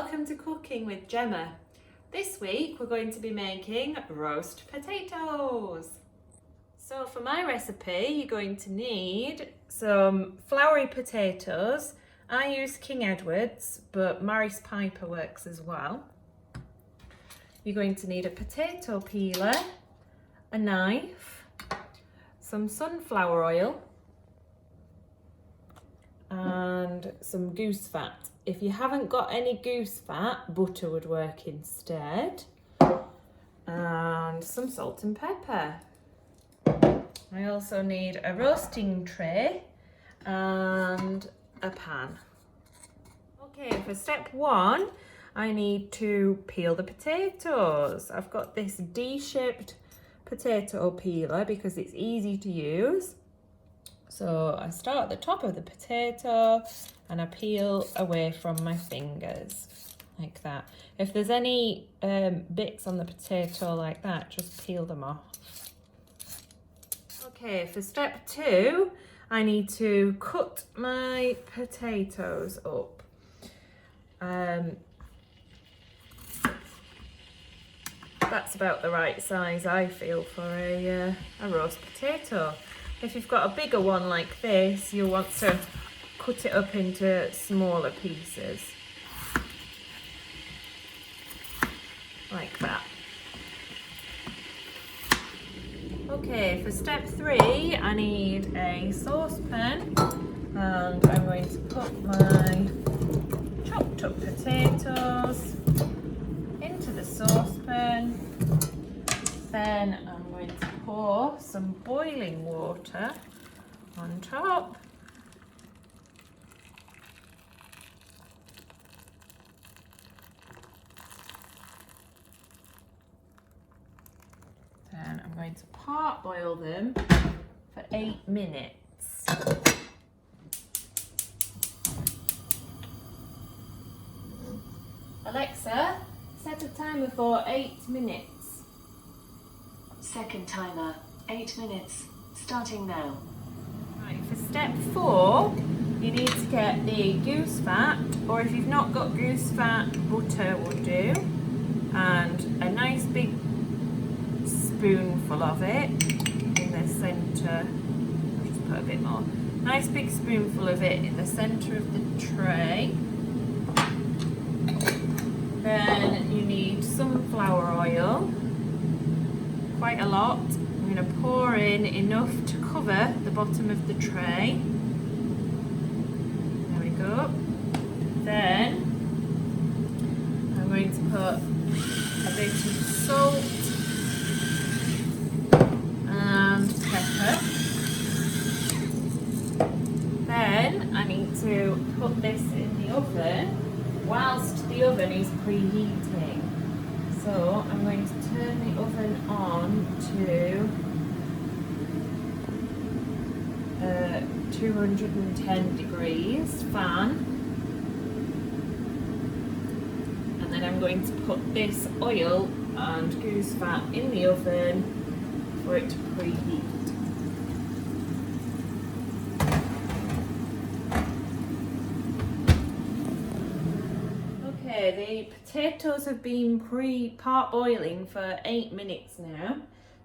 welcome to Cooking with Gemma. This week we're going to be making roast potatoes. So for my recipe you're going to need some floury potatoes. I use King Edward's, but Maris Piper works as well. You're going to need a potato peeler, a knife, some sunflower oil and some goose fat. If you haven't got any goose fat, butter would work instead. And some salt and pepper. I also need a roasting tray and a pan. Okay, for step one, I need to peel the potatoes. I've got this D-shaped potato peeler because it's easy to use. So I start at the top of the potato and I peel away from my fingers like that. If there's any bits on the potato like that, just peel them off. Okay, for step two, I need to cut my potatoes up. That's about the right size, I feel, for a roast potato. If you've got a bigger one like this, you'll want to cut it up into smaller pieces. Like that. Okay, for step three, I need a saucepan and I'm going to put my chopped up potatoes into the saucepan. Then I'm going to pour some boiling water on top. Then I'm going to part boil them for 8 minutes. Alexa, set a timer for 8 minutes. Second timer, 8 minutes, starting now. Right, for step four, you need to get the goose fat, or if you've not got goose fat, butter will do, and a nice big spoonful of it in the centre. I'll just put a bit more. Nice big spoonful of it in the centre of the tray. Then you need sunflower oil. Quite a lot. I'm going to pour in enough to cover the bottom of the tray. There we go. Then I'm going to put a bit of salt and pepper. Then I need to put this in the oven whilst the oven is preheating. So I'm going to turn the oven on to 210 degrees fan, and then I'm going to put this oil and goose fat in the oven for it to preheat. The potatoes have been part boiling for 8 minutes now,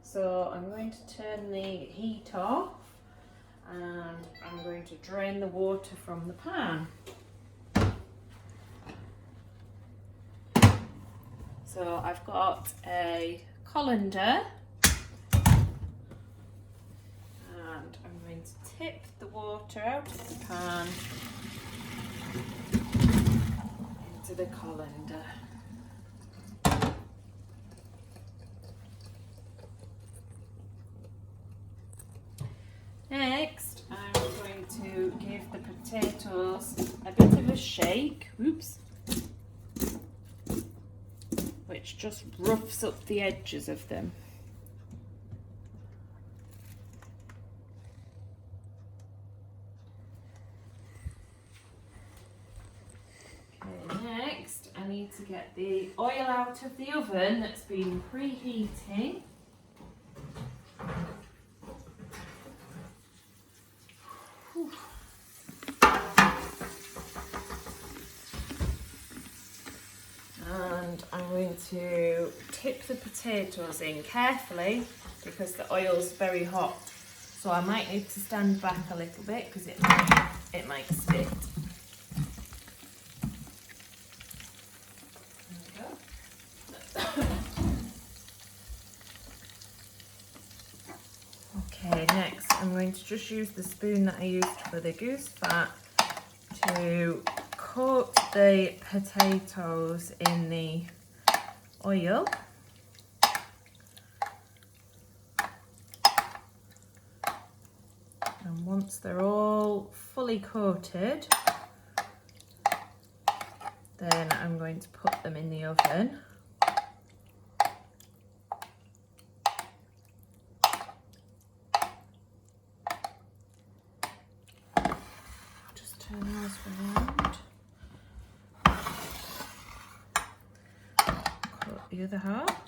so I'm going to turn the heat off and I'm going to drain the water from the pan. So I've got a colander and I'm going to tip the water out of the pan to the colander. Next, I'm going to give the potatoes a bit of a shake, which just roughs up the edges of them. I need to get the oil out of the oven that's been preheating. going to tip the potatoes in carefully because the oil's very hot. So I might need to stand back a little bit because it might stick. Okay, next I'm going to just use the spoon that I used for the goose fat to coat the potatoes in the oil. And once they're all fully coated, then I'm going to put them in the oven. Just turn those around. Cut the other half.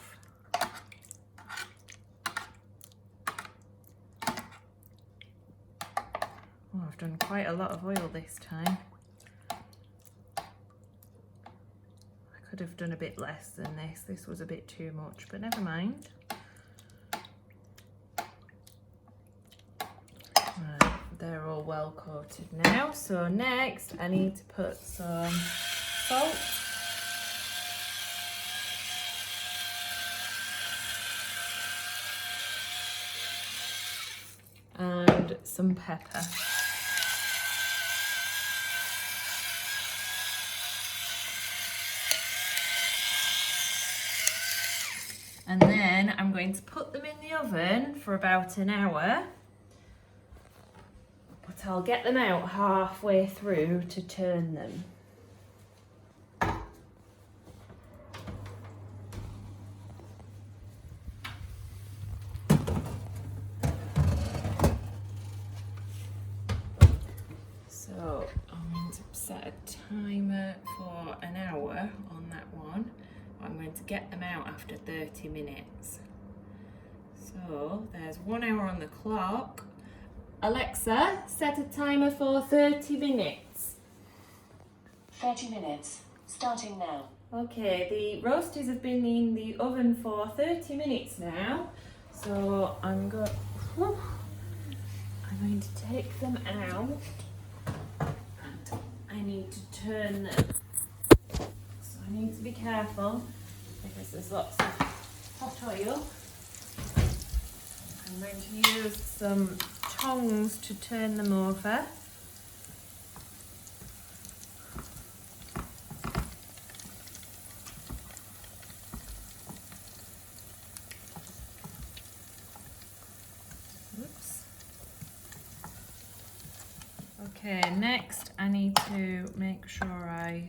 Oh, I've done quite a lot of oil this time. I could have done a bit less than this. This was a bit too much, but never mind. Right, they're all well coated now. So next I need to put some salt. And some pepper. And then I'm going to put them in the oven for about an hour, but I'll get them out halfway through to turn them. So I'm going to set a timer for an hour on that one. I'm going to get them out after 30 minutes. So there's 1 hour on the clock. Alexa, set a timer for 30 minutes. 30 minutes. Starting now. Okay, the roasties have been in the oven for 30 minutes now. So I'm going to take them out. And I need to turn them. So I need to be careful because there's lots of hot oil. I'm going to use some tongs to turn them over. Oops. Okay, next I need to make sure I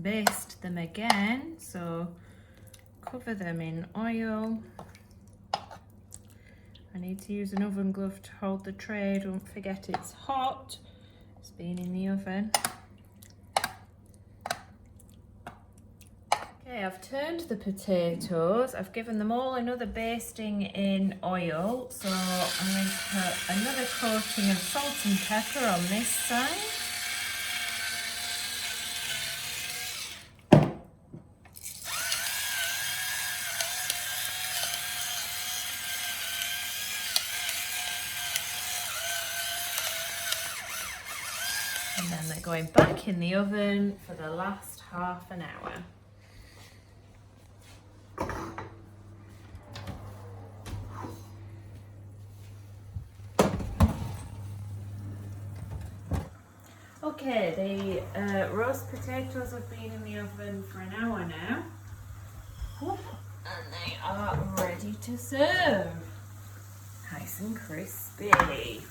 baste them again, so cover them in oil. I need to use an oven glove to hold the tray, don't forget it's hot, it's been in the oven. Okay, I've turned the potatoes, I've given them all another basting in oil, so I'm going to put another coating of salt and pepper on this side. And then they're going back in the oven for the last half an hour. Okay, the roast potatoes have been in the oven for an hour now. And they are ready to serve. Nice and crispy.